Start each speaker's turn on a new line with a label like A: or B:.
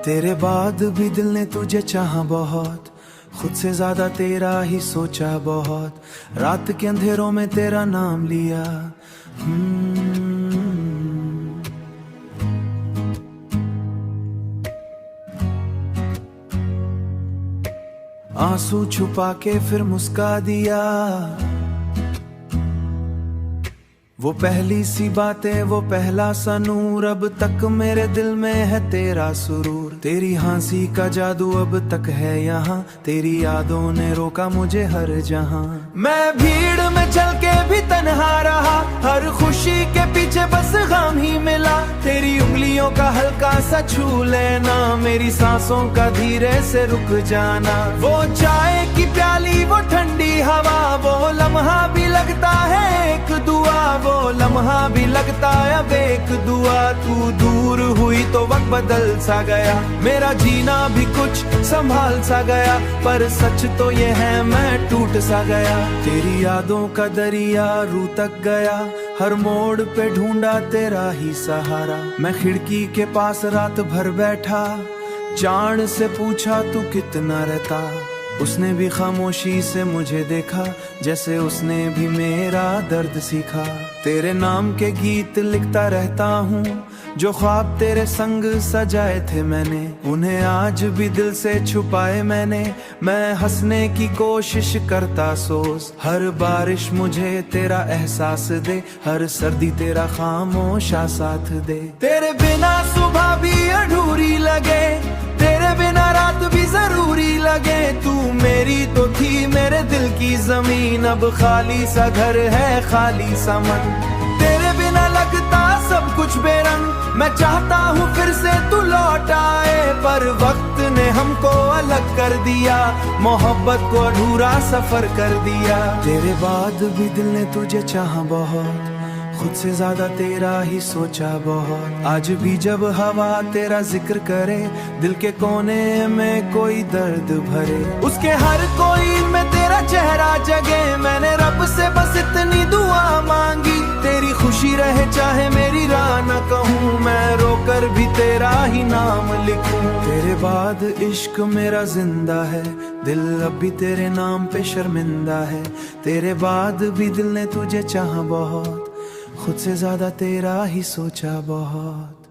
A: तेरे बाद भी दिल ने तुझे चाहा बहुत, खुद से ज्यादा तेरा ही सोचा बहुत। रात के अंधेरों में तेरा नाम लिया। आंसू छुपा के फिर मुस्का दिया। वो पहली सी बातें, वो पहला सा नूर, अब तक मेरे दिल में है तेरा सुरूर। तेरी हंसी का जादू अब तक है यहाँ, तेरी यादों ने रोका मुझे हर जहाँ। मैं भीड़ में चल के भी तन्हा रहा, हर खुशी के पीछे बस गम ही मिला। तेरी उंगलियों का हल्का सा छू लेना, मेरी सांसों का धीरे से रुक जाना। वो चाय की प्याली, वो ठंडी हवा, वो लम्हा भी लगता है एक दुआ, वो लम्हा भी लगता अब एक दुआ। तू दूर हुई तो वक्त बदल सा गया, मेरा जीना भी कुछ संभाल सा गया। पर सच तो ये है मैं टूट सा गया। तेरी यादों का दरिया रू तक गया, हर मोड़ पे ढूंढा तेरा ही सहारा। मैं खिड़की के पास रात भर बैठा, चांद से पूछा तू कितना रहता। उसने भी खामोशी से मुझे देखा, जैसे उसने भी मेरा दर्द सीखा। तेरे नाम के गीत लिखता रहता हूँ, जो ख्वाब तेरे संग सजाए थे मैंने, उन्हें आज भी दिल से छुपाए मैंने। मैं हंसने की कोशिश करता सोच, हर बारिश मुझे तेरा एहसास दे, हर सर्दी तेरा खामोशा साथ दे। तेरे बिना सुबह भी अधूरी लगे, तेरे बिना रात भी जरूरी लगे। तू मेरी तो थी मेरे दिल की जमीन, अब खाली सा घर है खाली सा मन। तेरे बिना लगता सब कुछ बेरंग, मैं चाहता हूँ फिर से तू लौट आए। पर वक्त ने हमको अलग कर दिया, मोहब्बत को अधूरा सफर कर दिया। तेरे बाद भी दिल ने तुझे चाहा बहुत, खुद से ज्यादा तेरा ही सोचा बहुत। आज भी जब हवा तेरा जिक्र करे, दिल के कोने में कोई दर्द भरे, उसके हर कोई में तेरा चेहरा जगे। मैंने रब से बस इतनी दुआ मांगी, तेरी खुशी रहे चाहे मेरी राह न कहूँ, मैं रोकर भी तेरा ही नाम लिखूं। तेरे बाद इश्क मेरा जिंदा है, दिल अब भी तेरे नाम पे शर्मिंदा है। तेरे बाद भी दिल ने तुझे चाहा बहुत, खुद से ज्यादा तेरा ही सोचा बहुत।